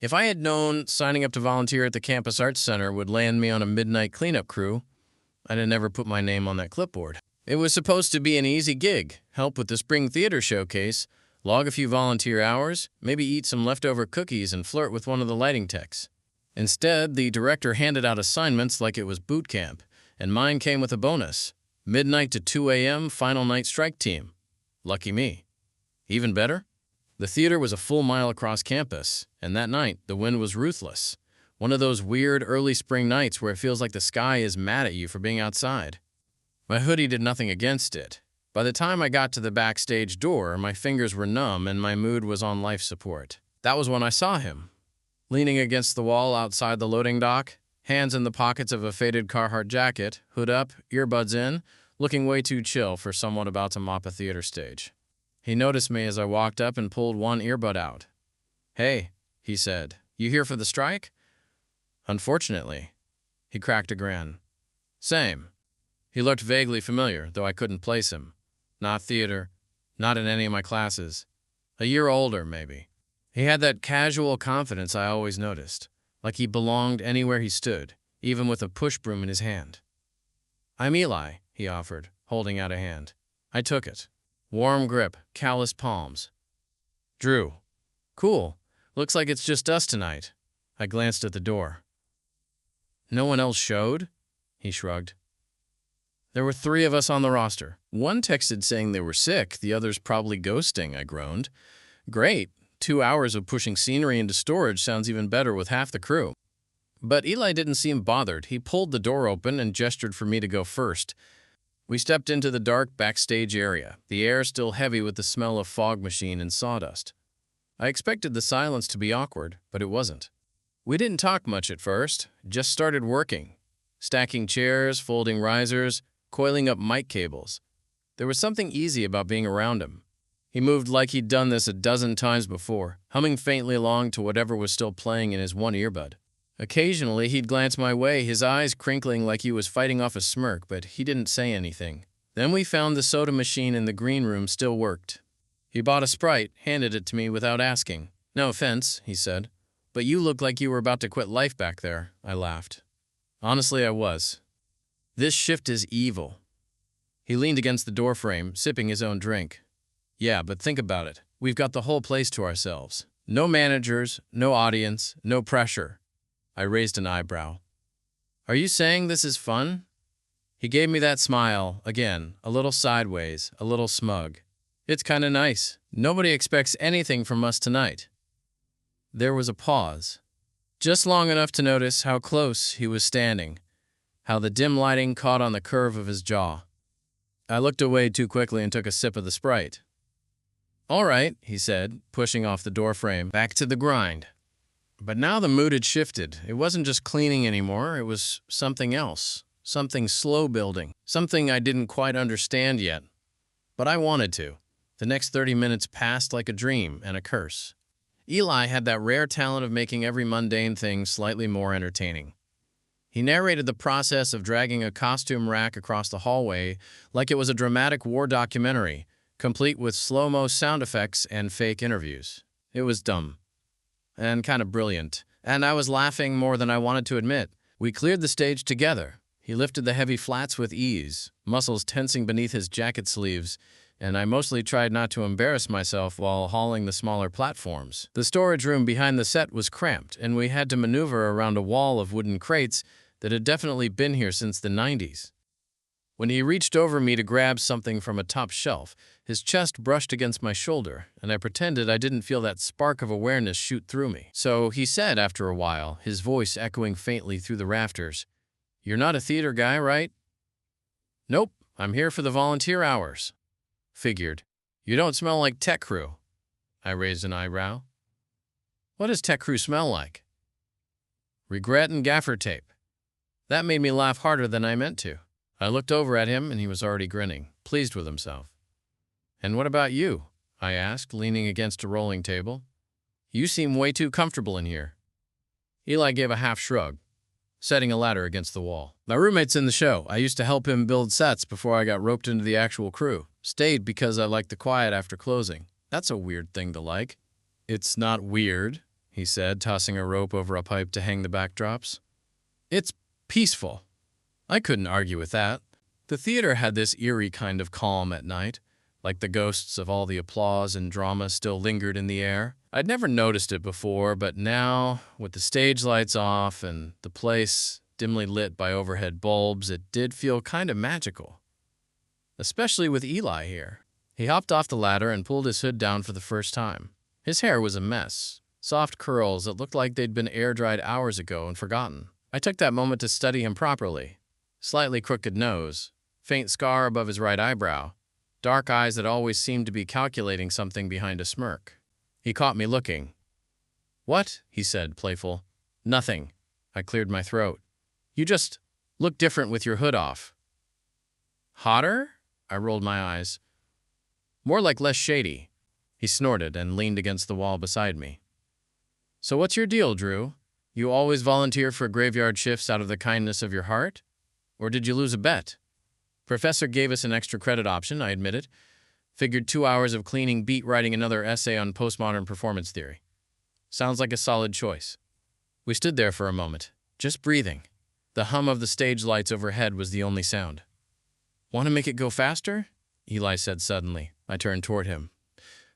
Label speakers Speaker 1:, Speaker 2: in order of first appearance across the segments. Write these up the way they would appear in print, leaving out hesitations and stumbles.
Speaker 1: If I had known signing up to volunteer at the Campus Arts Center would land me on a midnight cleanup crew, I'd have never put my name on that clipboard. It was supposed to be an easy gig, help with the spring theater showcase, log a few volunteer hours, maybe eat some leftover cookies and flirt with one of the lighting techs. Instead, the director handed out assignments like it was boot camp, and mine came with a bonus. Midnight to 2 a.m. final night strike team. Lucky me. Even better? The theater was a full mile across campus, and that night, the wind was ruthless. One of those weird early spring nights where it feels like the sky is mad at you for being outside. My hoodie did nothing against it. By the time I got to the backstage door, my fingers were numb and my mood was on life support. That was when I saw him, leaning against the wall outside the loading dock, hands in the pockets of a faded Carhartt jacket, hood up, earbuds in, looking way too chill for someone about to mop a theater stage. He noticed me as I walked up and pulled one earbud out. "Hey," he said, "you here for the strike?" "Unfortunately." He cracked a grin. "Same." He looked vaguely familiar, though I couldn't place him. Not theater, not in any of my classes. A year older, maybe. He had that casual confidence I always noticed, like he belonged anywhere he stood, even with a push broom in his hand. "I'm Eli," he offered, holding out a hand. I took it. Warm grip, calloused palms. "Drew." "Cool. Looks like it's just us tonight." I glanced at the door. "No one else showed?" He shrugged. "There were 3 of us on the roster. One texted saying they were sick, the others probably ghosting," I groaned. "Great. 2 hours of pushing scenery into storage sounds even better with half the crew." But Eli didn't seem bothered. He pulled the door open and gestured for me to go first. We stepped into the dark backstage area, the air still heavy with the smell of fog machine and sawdust. I expected the silence to be awkward, but it wasn't. We didn't talk much at first, just started working. Stacking chairs, folding risers, coiling up mic cables. There was something easy about being around him. He moved like he'd done this a dozen times before, humming faintly along to whatever was still playing in his one earbud. Occasionally, he'd glance my way, his eyes crinkling like he was fighting off a smirk, but he didn't say anything. Then we found the soda machine in the green room still worked. He bought a Sprite, handed it to me without asking. "No offense," he said, "but you look like you were about to quit life back there." I laughed. Honestly, I was. "This shift is evil." He leaned against the doorframe, sipping his own drink. "Yeah, but think about it. We've got the whole place to ourselves. No managers, no audience, no pressure." I raised an eyebrow. "Are you saying this is fun?" He gave me that smile, again, a little sideways, a little smug. "It's kinda nice. Nobody expects anything from us tonight." There was a pause, just long enough to notice how close he was standing, how the dim lighting caught on the curve of his jaw. I looked away too quickly and took a sip of the Sprite. "All right," he said, pushing off the doorframe, "back to the grind." But now the mood had shifted. It wasn't just cleaning anymore, it was something else, something slow building, something I didn't quite understand yet. But I wanted to. The next 30 minutes passed like a dream and a curse. Eli had that rare talent of making every mundane thing slightly more entertaining. He narrated the process of dragging a costume rack across the hallway like it was a dramatic war documentary, complete with slow-mo sound effects and fake interviews. It was dumb. And kind of brilliant. And I was laughing more than I wanted to admit. We cleared the stage together. He lifted the heavy flats with ease, muscles tensing beneath his jacket sleeves, and I mostly tried not to embarrass myself while hauling the smaller platforms. The storage room behind the set was cramped, and we had to maneuver around a wall of wooden crates that had definitely been here since the 90s. When he reached over me to grab something from a top shelf, his chest brushed against my shoulder, and I pretended I didn't feel that spark of awareness shoot through me. So he said after a while, his voice echoing faintly through the rafters, "You're not a theater guy, right?" "Nope, I'm here for the volunteer hours." "Figured. You don't smell like tech crew." I raised an eyebrow. "What does tech crew smell like?" "Regret and gaffer tape." That made me laugh harder than I meant to. I looked over at him, and he was already grinning, pleased with himself. "And what about you?" I asked, leaning against a rolling table. "You seem way too comfortable in here." Eli gave a half shrug, setting a ladder against the wall. "My roommate's in the show. I used to help him build sets before I got roped into the actual crew. Stayed because I liked the quiet after closing." "That's a weird thing to like." "It's not weird," he said, tossing a rope over a pipe to hang the backdrops. It's peaceful. I couldn't argue with that. The theater had this eerie kind of calm at night, like the ghosts of all the applause and drama still lingered in the air. I'd never noticed it before, but now, with the stage lights off and the place dimly lit by overhead bulbs, it did feel kind of magical. Especially with Eli here. He hopped off the ladder and pulled his hood down for the first time. His hair was a mess, soft curls that looked like they'd been air-dried hours ago and forgotten. I took that moment to study him properly. Slightly crooked nose, faint scar above his right eyebrow, dark eyes that always seemed to be calculating something behind a smirk. He caught me looking. "What?" he said, playful. "Nothing." I cleared my throat. "You just look different with your hood off." "Hotter?" I rolled my eyes. "More like less shady." He snorted and leaned against the wall beside me. "So what's your deal, Drew? You always volunteer for graveyard shifts out of the kindness of your heart? Or did you lose a bet?" Professor gave us an extra credit option, I admitted. Figured 2 hours of cleaning beat writing another essay on postmodern performance theory. Sounds like a solid choice. We stood there for a moment, just breathing. The hum of the stage lights overhead was the only sound. "Want to make it go faster?" Eli said suddenly. I turned toward him.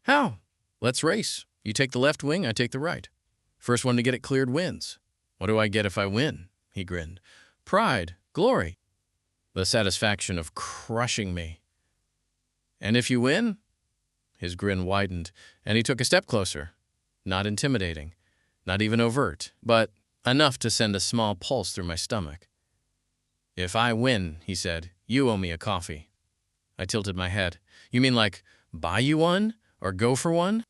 Speaker 1: "How?" "Let's race. You take the left wing, I take the right. First one to get it cleared wins." "What do I get if I win?" He grinned. "Pride, glory, the satisfaction of crushing me." "And if you win?" His grin widened, and he took a step closer. Not intimidating, not even overt, but enough to send a small pulse through my stomach. "If I win," he said, "you owe me a coffee." I tilted my head. "You mean like buy you one? Or go for one?"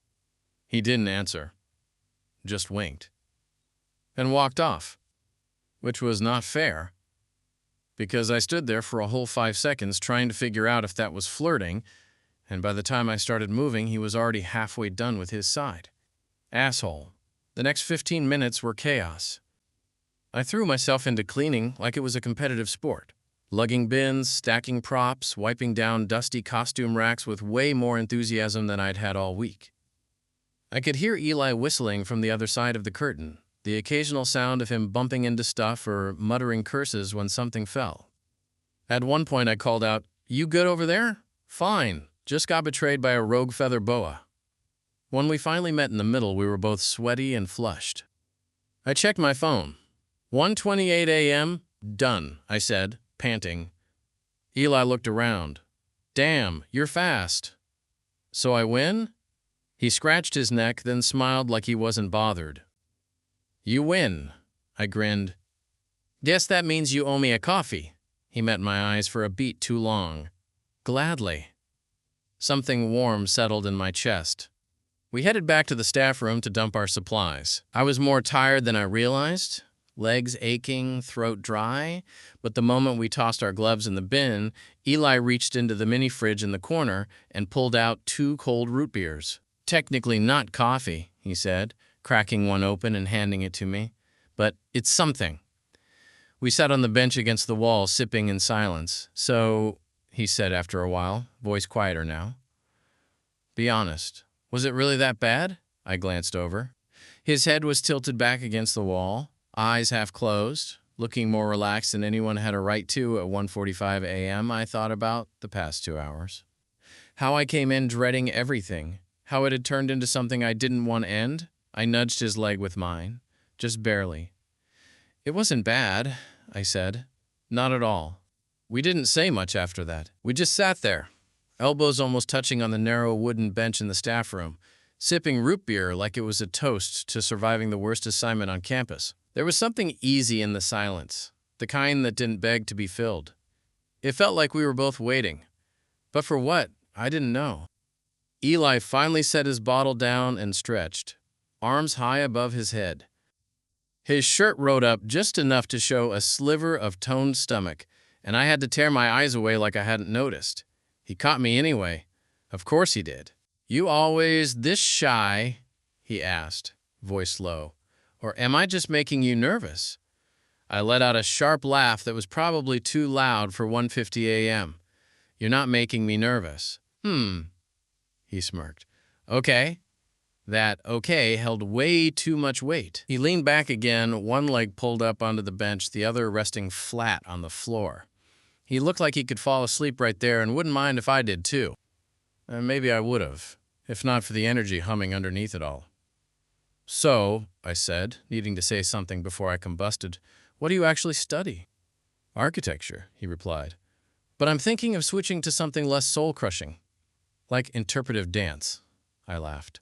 Speaker 1: He didn't answer. Just winked. And walked off. Which was not fair. Because I stood there for a whole 5 seconds trying to figure out if that was flirting, and by the time I started moving, he was already halfway done with his side. Asshole. The next 15 minutes were chaos. I threw myself into cleaning like it was a competitive sport. Lugging bins, stacking props, wiping down dusty costume racks with way more enthusiasm than I'd had all week. I could hear Eli whistling from the other side of the curtain, the occasional sound of him bumping into stuff or muttering curses when something fell. At one point I called out, "You good over there?" "Fine. Just got betrayed by a rogue feather boa." When we finally met in the middle, we were both sweaty and flushed. I checked my phone. 1:28 a.m. Done, I said, panting. Eli looked around. "Damn, you're fast." "So I win?" He scratched his neck, then smiled like he wasn't bothered. "You win," I grinned. "Guess that means you owe me a coffee." He met my eyes for a beat too long. "Gladly." Something warm settled in my chest. We headed back to the staff room to dump our supplies. I was more tired than I realized, legs aching, throat dry, but the moment we tossed our gloves in the bin, Eli reached into the mini fridge in the corner and pulled out 2 cold root beers. "Technically not coffee," he said, cracking one open and handing it to me, "but it's something." We sat on the bench against the wall, sipping in silence. "So," he said after a while, voice quieter now, "be honest. Was it really that bad?" I glanced over. His head was tilted back against the wall, eyes half closed, looking more relaxed than anyone had a right to at 1:45 a.m. I thought about the past 2 hours. How I came in dreading everything, how it had turned into something I didn't want to end. I nudged his leg with mine, just barely. "It wasn't bad," I said. "Not at all." We didn't say much after that. We just sat there, elbows almost touching on the narrow wooden bench in the staff room, sipping root beer like it was a toast to surviving the worst assignment on campus. There was something easy in the silence, the kind that didn't beg to be filled. It felt like we were both waiting. But for what? I didn't know. Eli finally set his bottle down and stretched, arms high above his head. His shirt rode up just enough to show a sliver of toned stomach, and I had to tear my eyes away like I hadn't noticed. He caught me anyway. Of course he did. "You always this shy?" he asked, voice low. "Or am I just making you nervous?" I let out a sharp laugh that was probably too loud for 1:50 a.m. "You're not making me nervous." He smirked. "Okay." That okay held way too much weight. He leaned back again, one leg pulled up onto the bench, the other resting flat on the floor. He looked like he could fall asleep right there and wouldn't mind if I did too. And maybe I would have, if not for the energy humming underneath it all. So, I said, needing to say something before I combusted, what do you actually study? Architecture, he replied. But I'm thinking of switching to something less soul-crushing, like interpretive dance. I laughed.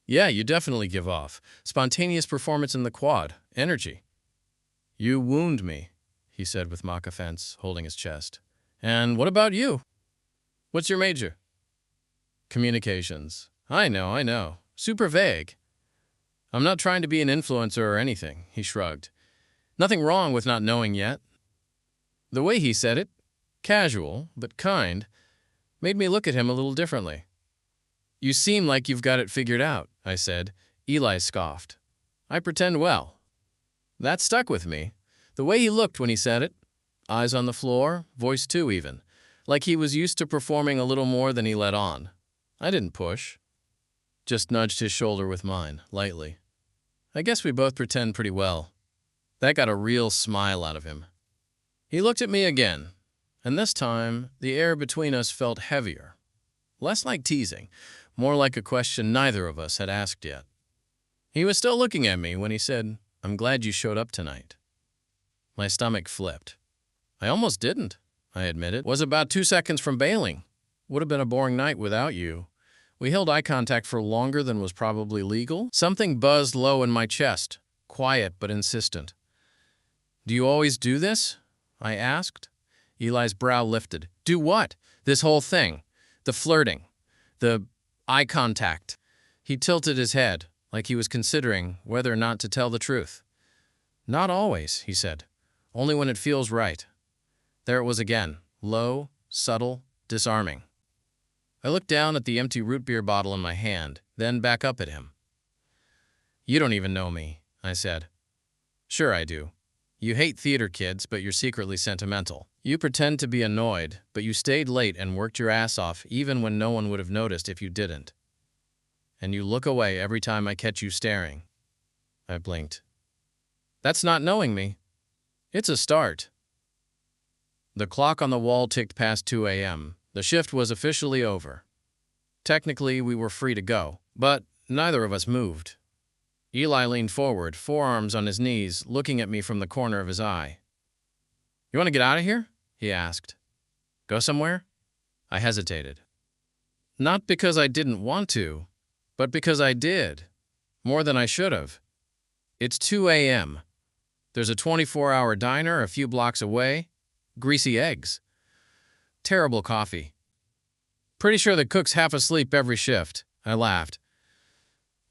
Speaker 1: Yeah, you definitely give off. Spontaneous performance in the quad. Energy. You wound me, he said with mock offense, holding his chest. And what about you? What's your major? Communications. I know. Super vague. I'm not trying to be an influencer or anything, he shrugged. Nothing wrong with not knowing yet. The way he said it, casual, but kind, made me look at him a little differently. You seem like you've got it figured out, I said. Eli scoffed. I pretend well. That stuck with me. The way he looked when he said it, eyes on the floor, voice too even, like he was used to performing a little more than he let on. I didn't push. Just nudged his shoulder with mine, lightly. I guess we both pretend pretty well. That got a real smile out of him. He looked at me again, and this time the air between us felt heavier. Less like teasing, more like a question neither of us had asked yet. He was still looking at me when he said, I'm glad you showed up tonight. My stomach flipped. I almost didn't, I admitted. Was about 2 seconds from bailing. Would have been a boring night without you. We held eye contact for longer than was probably legal. Something buzzed low in my chest, quiet but insistent. Do you always do this? I asked. Eli's brow lifted. Do what? This whole thing. The flirting. The eye contact. He tilted his head, like he was considering whether or not to tell the truth. Not always, he said. Only when it feels right. There it was again. Low, subtle, disarming. I looked down at the empty root beer bottle in my hand, then back up at him. You don't even know me, I said. Sure I do. You hate theater kids, but you're secretly sentimental. You pretend to be annoyed, but you stayed late and worked your ass off even when no one would have noticed if you didn't. And you look away every time I catch you staring. I blinked. That's not knowing me. It's a start. The clock on the wall ticked past 2 a.m. The shift was officially over. Technically, we were free to go, but neither of us moved. Eli leaned forward, forearms on his knees, looking at me from the corner of his eye. You want to get out of here? He asked. Go somewhere? I hesitated. Not because I didn't want to, but because I did. More than I should have. It's 2 a.m. There's a 24-hour diner a few blocks away. Greasy eggs. Terrible coffee. Pretty sure the cook's half asleep every shift. I laughed.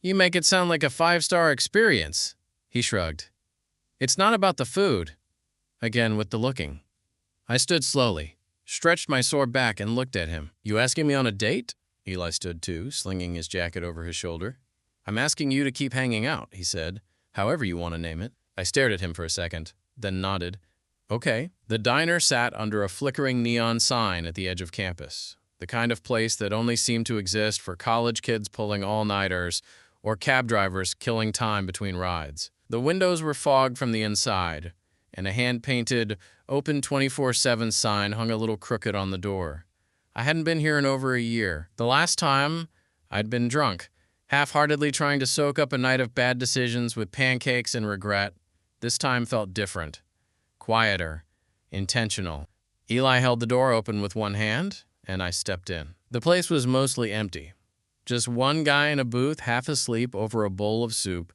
Speaker 1: You make it sound like a 5-star experience, he shrugged. It's not about the food. Again with the looking. I stood slowly, stretched my sore back and looked at him. You asking me on a date? Eli stood too, slinging his jacket over his shoulder. I'm asking you to keep hanging out, he said, however you want to name it. I stared at him for a second, then nodded. Okay. The diner sat under a flickering neon sign at the edge of campus, the kind of place that only seemed to exist for college kids pulling all-nighters or cab drivers killing time between rides. The windows were fogged from the inside, and a hand-painted, open 24/7 sign hung a little crooked on the door. I hadn't been here in over a year. The last time, I'd been drunk, half-heartedly trying to soak up a night of bad decisions with pancakes and regret. This time felt different. Quieter, intentional. Eli held the door open with one hand, and I stepped in. The place was mostly empty. Just one guy in a booth half asleep over a bowl of soup,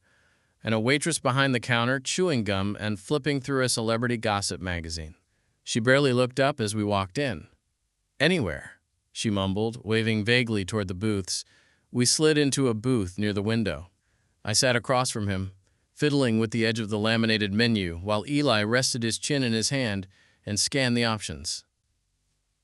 Speaker 1: and a waitress behind the counter chewing gum and flipping through a celebrity gossip magazine. She barely looked up as we walked in. Anywhere, she mumbled, waving vaguely toward the booths. We slid into a booth near the window. I sat across from him, fiddling with the edge of the laminated menu while Eli rested his chin in his hand and scanned the options.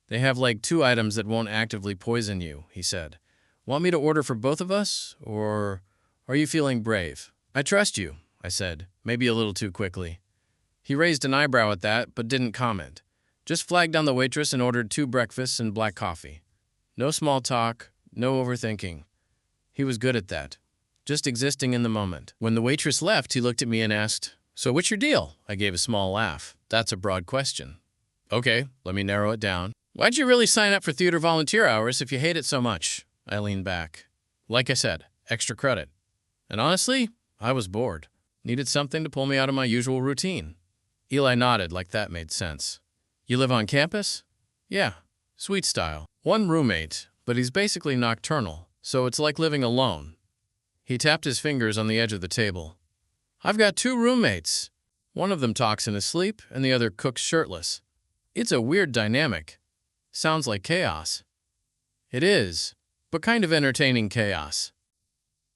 Speaker 1: They have like 2 items that won't actively poison you, he said. Want me to order for both of us, or are you feeling brave? I trust you, I said, maybe a little too quickly. He raised an eyebrow at that, but didn't comment. Just flagged down the waitress and ordered 2 breakfasts and black coffee. No small talk, no overthinking. He was good at that, just existing in the moment. When the waitress left, he looked at me and asked, "So what's your deal?" I gave a small laugh. "That's a broad question." "Okay, let me narrow it down." "Why'd you really sign up for theater volunteer hours if you hate it so much?" I leaned back. Like I said, extra credit. And honestly, I was bored. Needed something to pull me out of my usual routine. Eli nodded like that made sense. "You live on campus?" "Yeah, suite style. One roommate, but he's basically nocturnal, so it's like living alone." He tapped his fingers on the edge of the table. "I've got 2 roommates. One of them talks in his sleep, and the other cooks shirtless. It's a weird dynamic. Sounds like chaos." "It is, but kind of entertaining chaos."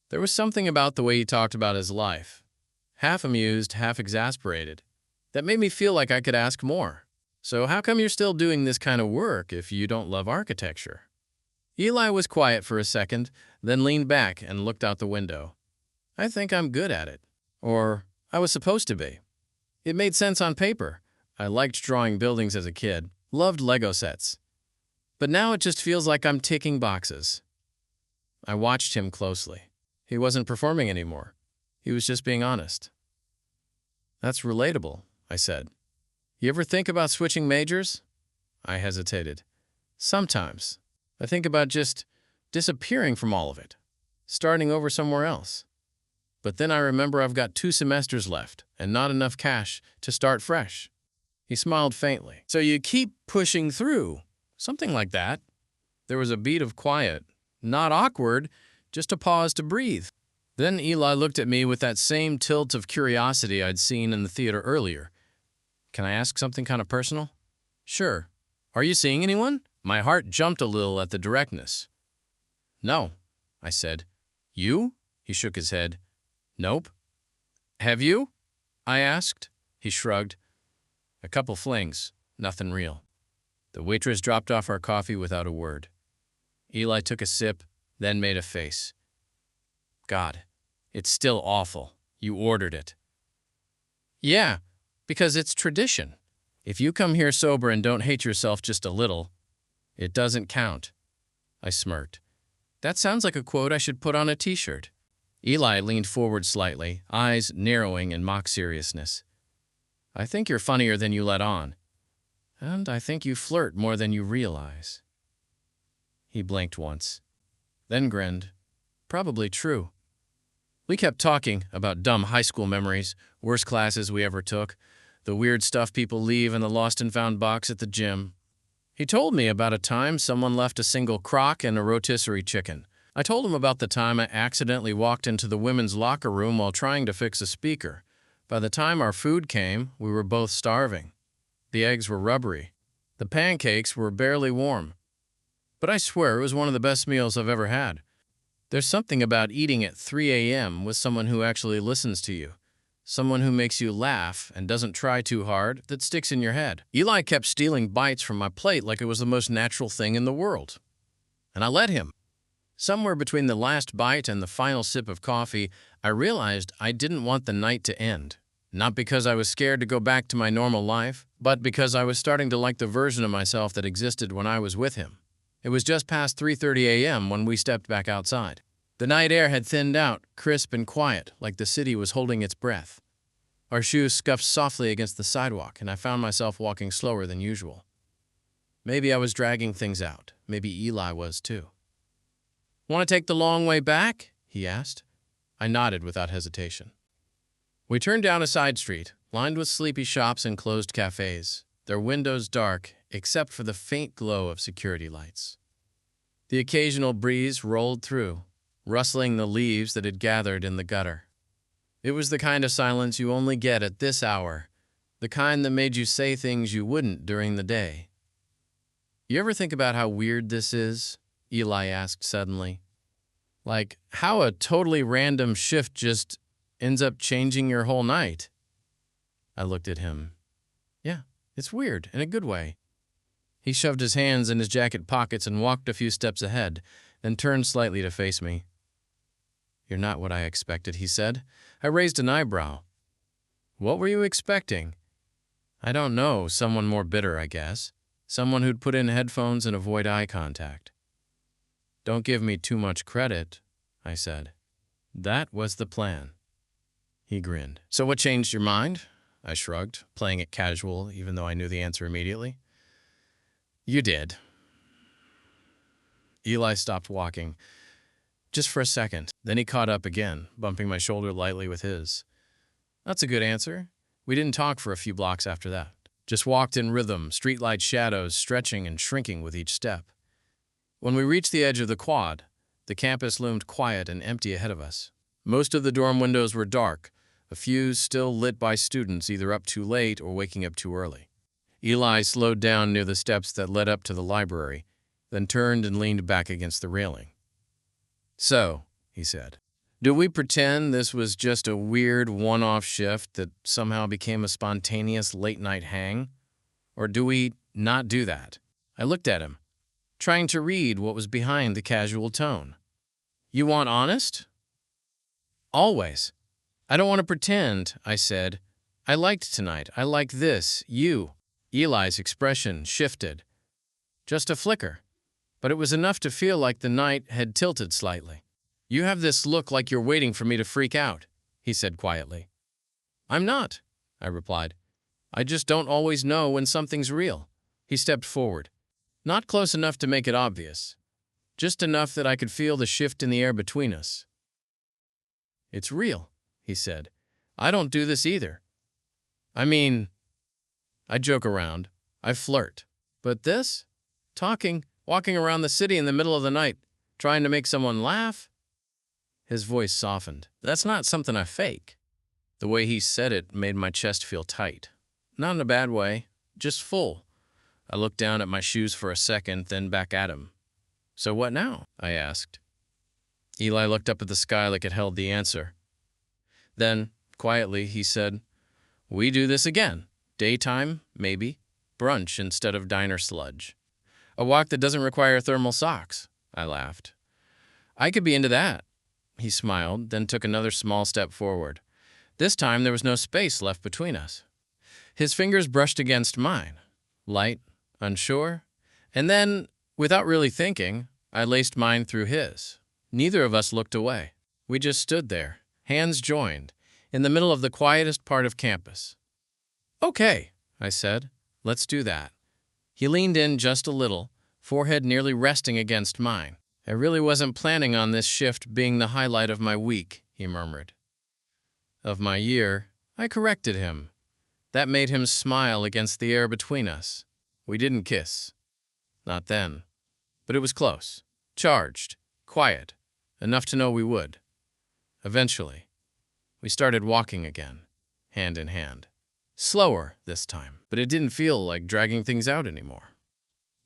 Speaker 1: There was something about the way he talked about his life, half amused, half exasperated, that made me feel like I could ask more. "So how come you're still doing this kind of work if you don't love architecture?" Eli was quiet for a second, then leaned back and looked out the window. "I think I'm good at it. Or I was supposed to be. It made sense on paper. I liked drawing buildings as a kid, loved Lego sets. But now it just feels like I'm ticking boxes." I watched him closely. He wasn't performing anymore. He was just being honest. "That's relatable," I said. "You ever think about switching majors?" I hesitated. "Sometimes. I think about just disappearing from all of it, starting over somewhere else. But then I remember I've got 2 semesters left and not enough cash to start fresh." He smiled faintly. "So you keep pushing through." "Something like that." There was a beat of quiet. Not awkward, just a pause to breathe. Then Eli looked at me with that same tilt of curiosity I'd seen in the theater earlier. "Can I ask something kind of personal?" "Sure. Are you seeing anyone?" My heart jumped a little at the directness. "No," I said. "You?" He shook his head. "Nope." "Have you?" I asked. He shrugged. "A couple flings. Nothing real." The waitress dropped off our coffee without a word. Eli took a sip, then made a face. "God, it's still awful. You ordered it." "Yeah, because it's tradition. If you come here sober and don't hate yourself just a little, it doesn't count." I smirked. "That sounds like a quote I should put on a t-shirt." Eli leaned forward slightly, eyes narrowing in mock seriousness. "I think you're funnier than you let on. And I think you flirt more than you realize." He blinked once, then grinned. Probably true. We kept talking about dumb high school memories, worst classes we ever took, the weird stuff people leave in the lost and found box at the gym. He told me about a time someone left a single crock and a rotisserie chicken. I told him about the time I accidentally walked into the women's locker room while trying to fix a speaker. By the time our food came, we were both starving. The eggs were rubbery. The pancakes were barely warm. But I swear it was one of the best meals I've ever had. There's something about eating at 3 a.m. with someone who actually listens to you. Someone who makes you laugh and doesn't try too hard that sticks in your head. Eli kept stealing bites from my plate like it was the most natural thing in the world. And I let him. Somewhere between the last bite and the final sip of coffee, I realized I didn't want the night to end. Not because I was scared to go back to my normal life, but because I was starting to like the version of myself that existed when I was with him. It was just past 3:30 a.m. when we stepped back outside. The night air had thinned out, crisp and quiet, like the city was holding its breath. Our shoes scuffed softly against the sidewalk, and I found myself walking slower than usual. Maybe I was dragging things out. Maybe Eli was too. "Want to take the long way back?" he asked. I nodded without hesitation. We turned down a side street, lined with sleepy shops and closed cafes, their windows dark except for the faint glow of security lights. The occasional breeze rolled through, rustling the leaves that had gathered in the gutter. It was the kind of silence you only get at this hour, the kind that made you say things you wouldn't during the day. "You ever think about how weird this is?" Eli asked suddenly. "Like how a totally random shift just ends up changing your whole night?" I looked at him. "Yeah, it's weird in a good way." He shoved his hands in his jacket pockets and walked a few steps ahead, then turned slightly to face me. "You're not what I expected," he said. I raised an eyebrow. "What were you expecting?" "I don't know, someone more bitter, I guess. Someone who'd put in headphones and avoid eye contact." "Don't give me too much credit." I said. That was the plan. He grinned. So what changed your mind? I shrugged, playing it casual even though I knew the answer immediately. You did. Eli stopped walking, just for a second. Then he caught up again, bumping my shoulder lightly with his. That's a good answer. We didn't talk for a few blocks after that. Just walked in rhythm, streetlight shadows stretching and shrinking with each step. When we reached the edge of the quad, the campus loomed quiet and empty ahead of us. Most of the dorm windows were dark, a few still lit by students either up too late or waking up too early. Eli slowed down near the steps that led up to the library, then turned and leaned back against the railing. So, he said, do we pretend this was just a weird one-off shift that somehow became a spontaneous late-night hang? Or do we not do that? I looked at him, trying to read what was behind the casual tone. You want honest? Always. I don't want to pretend, I said. I liked tonight. I liked this. You. Eli's expression shifted. Just a flicker. But it was enough to feel like the night had tilted slightly. You have this look like you're waiting for me to freak out, he said quietly. I'm not, I replied. I just don't always know when something's real. He stepped forward. Not close enough to make it obvious. Just enough that I could feel the shift in the air between us. It's real, he said. I don't do this either. I mean, I joke around. I flirt. But this? Talking, walking around the city in the middle of the night, trying to make someone laugh? His voice softened. That's not something I fake. The way he said it made my chest feel tight. Not in a bad way, just full. I looked down at my shoes for a second, then back at him. So what now? I asked. Eli looked up at the sky like it held the answer. Then, quietly, he said, we do this again. Daytime, maybe. Brunch instead of diner sludge. A walk that doesn't require thermal socks. I laughed. I could be into that. He smiled, then took another small step forward. This time there was no space left between us. His fingers brushed against mine. Light, unsure. And then, without really thinking, I laced mine through his. Neither of us looked away. We just stood there, hands joined, in the middle of the quietest part of campus. Okay, I said. Let's do that. He leaned in just a little, forehead nearly resting against mine. I really wasn't planning on this shift being the highlight of my week, he murmured. Of my year, I corrected him. That made him smile against the air between us. We didn't kiss. Not then. But it was close. Charged. Quiet. Enough to know we would. Eventually, we started walking again, hand in hand. Slower this time, but it didn't feel like dragging things out anymore.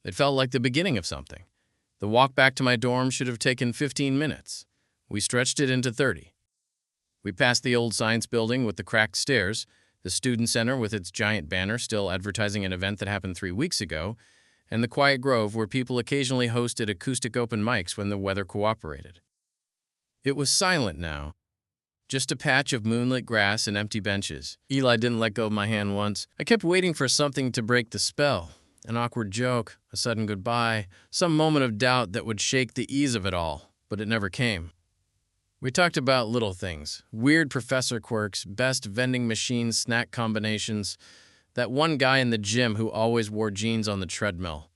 Speaker 1: It felt like the beginning of something. The walk back to my dorm should have taken 15 minutes. We stretched it into 30. We passed the old science building with the cracked stairs, the student center with its giant banner still advertising an event that happened 3 weeks ago, and the quiet grove where people occasionally hosted acoustic open mics when the weather cooperated. It was silent now. Just a patch of moonlit grass and empty benches. Eli didn't let go of my hand once. I kept waiting for something to break the spell. An awkward joke, a sudden goodbye, some moment of doubt that would shake the ease of it all, but it never came. We talked about little things, weird professor quirks, best vending machine snack combinations, that one guy in the gym who always wore jeans on the treadmill.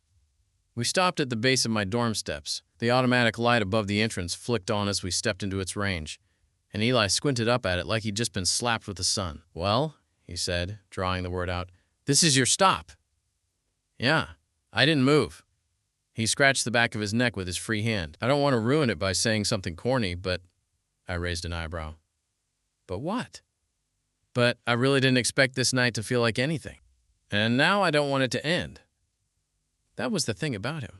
Speaker 1: We stopped at the base of my dorm steps. The automatic light above the entrance flicked on as we stepped into its range, and Eli squinted up at it like he'd just been slapped with the sun. Well, he said, drawing the word out, this is your stop. Yeah, I didn't move. He scratched the back of his neck with his free hand. I don't want to ruin it by saying something corny, but I raised an eyebrow. But what? But I really didn't expect this night to feel like anything. And now I don't want it to end. That was the thing about him.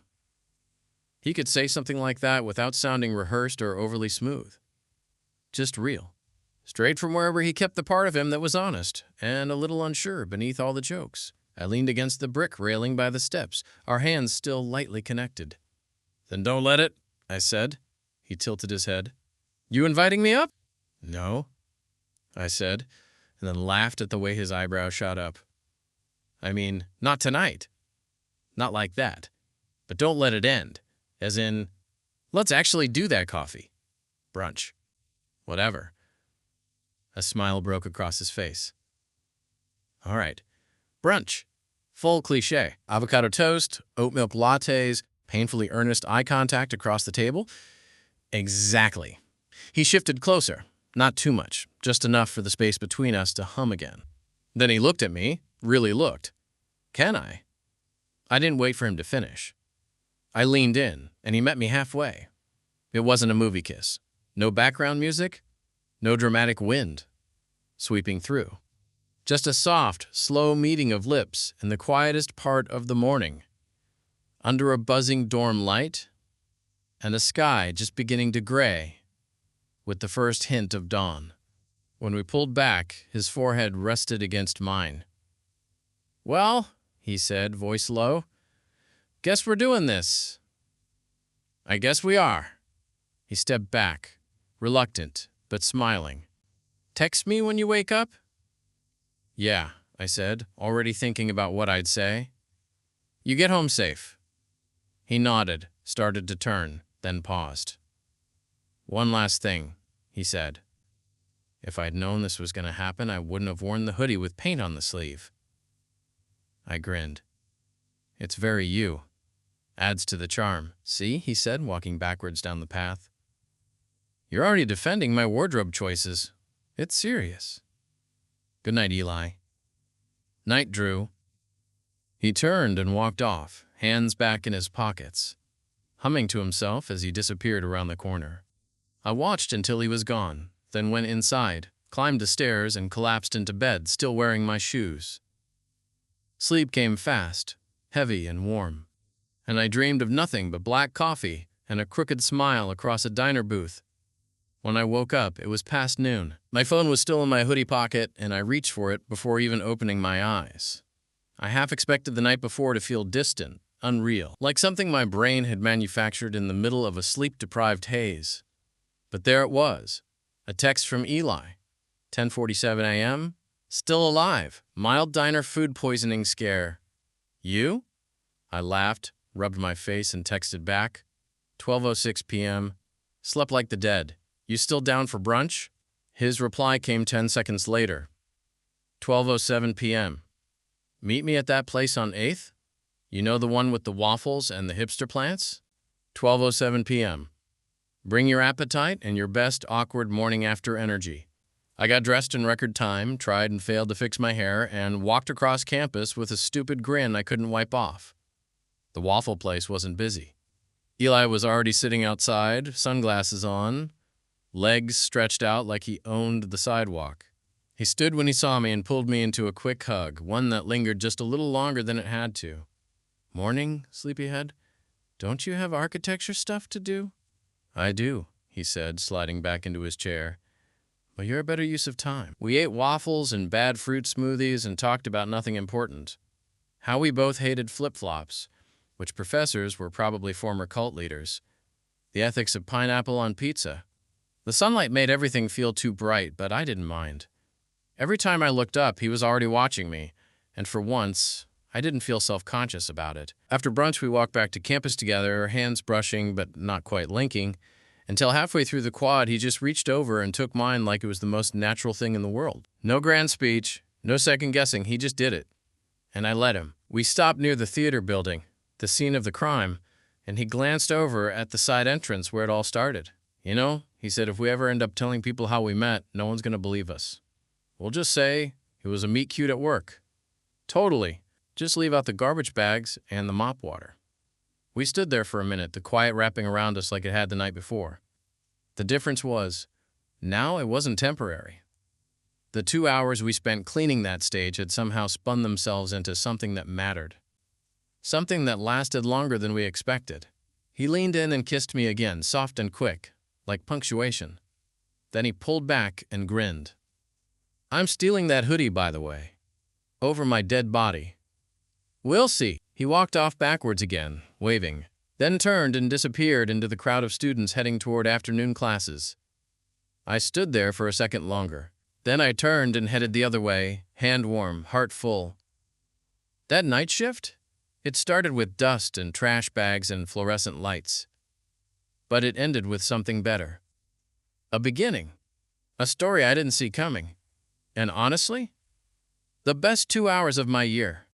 Speaker 1: He could say something like that without sounding rehearsed or overly smooth. Just real. Straight from wherever he kept the part of him that was honest and a little unsure beneath all the jokes. I leaned against the brick railing by the steps, our hands still lightly connected. Then don't let it, I said. He tilted his head. You inviting me up? No, I said, and then laughed at the way his eyebrows shot up. I mean, not tonight. Not like that. But don't let it end. As in, let's actually do that coffee. Brunch. Whatever. A smile broke across his face. All right. Brunch. Full cliché. Avocado toast, oat milk lattes, painfully earnest eye contact across the table. Exactly. He shifted closer. Not too much, just enough for the space between us to hum again. Then he looked at me, really looked. Can I? I didn't wait for him to finish. I leaned in, and he met me halfway. It wasn't a movie kiss. No background music, no dramatic wind sweeping through. Just a soft, slow meeting of lips in the quietest part of the morning, under a buzzing dorm light and a sky just beginning to gray with the first hint of dawn. When we pulled back, his forehead rested against mine. "Well," he said, voice low, "guess we're doing this." "I guess we are." He stepped back, reluctant but smiling. "Text me when you wake up?" "Yeah," I said, already thinking about what I'd say. "You get home safe." He nodded, started to turn, then paused. "One last thing," he said. If I'd known this was going to happen, I wouldn't have worn the hoodie with paint on the sleeve. I grinned. "It's very you. Adds to the charm. See," he said, walking backwards down the path. "You're already defending my wardrobe choices. It's serious." "Good night, Eli." "Night, Drew." He turned and walked off, hands back in his pockets, humming to himself as he disappeared around the corner. I watched until he was gone, then went inside, climbed the stairs, and collapsed into bed, still wearing my shoes. Sleep came fast, heavy and warm, and I dreamed of nothing but black coffee and a crooked smile across a diner booth. When I woke up, it was past noon. My phone was still in my hoodie pocket, and I reached for it before even opening my eyes. I half expected the night before to feel distant, unreal, like something my brain had manufactured in the middle of a sleep-deprived haze. But there it was, a text from Eli. 10:47 a.m., still alive, mild diner food poisoning scare. "You?" I laughed, rubbed my face, and texted back. 12:06 p.m., slept like the dead. "You still down for brunch?" His reply came 10 seconds later. 12:07 p.m. "Meet me at that place on 8th? You know, the one with the waffles and the hipster plants?" 12:07 p.m. "Bring your appetite and your best awkward morning after energy." I got dressed in record time, tried and failed to fix my hair, and walked across campus with a stupid grin I couldn't wipe off. The waffle place wasn't busy. Eli was already sitting outside, sunglasses on, legs stretched out like he owned the sidewalk. He stood when he saw me and pulled me into a quick hug, one that lingered just a little longer than it had to. "Morning, sleepyhead. Don't you have architecture stuff to do?" "I do," he said, sliding back into his chair. "But you're a better use of time." We ate waffles and bad fruit smoothies and talked about nothing important. How we both hated flip-flops, which professors were probably former cult leaders. The ethics of pineapple on pizza. The sunlight made everything feel too bright, but I didn't mind. Every time I looked up, he was already watching me, and for once, I didn't feel self-conscious about it. After brunch, we walked back to campus together, hands brushing but not quite linking, until halfway through the quad, he just reached over and took mine like it was the most natural thing in the world. No grand speech, no second guessing, he just did it. And I let him. We stopped near the theater building, the scene of the crime, and he glanced over at the side entrance where it all started. "You know," he said, "if we ever end up telling people how we met, no one's going to believe us. We'll just say it was a meet cute at work." "Totally. Just leave out the garbage bags and the mop water." We stood there for a minute, the quiet wrapping around us like it had the night before. The difference was, now it wasn't temporary. The 2 hours we spent cleaning that stage had somehow spun themselves into something that mattered. Something that lasted longer than we expected. He leaned in and kissed me again, soft and quick, like punctuation. Then he pulled back and grinned. "I'm stealing that hoodie, by the way. Over my dead body." "We'll see." He walked off backwards again, waving, then turned and disappeared into the crowd of students heading toward afternoon classes. I stood there for a second longer. Then I turned and headed the other way, hand warm, heart full. That night shift? It started with dust and trash bags and fluorescent lights. But it ended with something better. A beginning. A story I didn't see coming. And honestly, the best 2 hours of my year.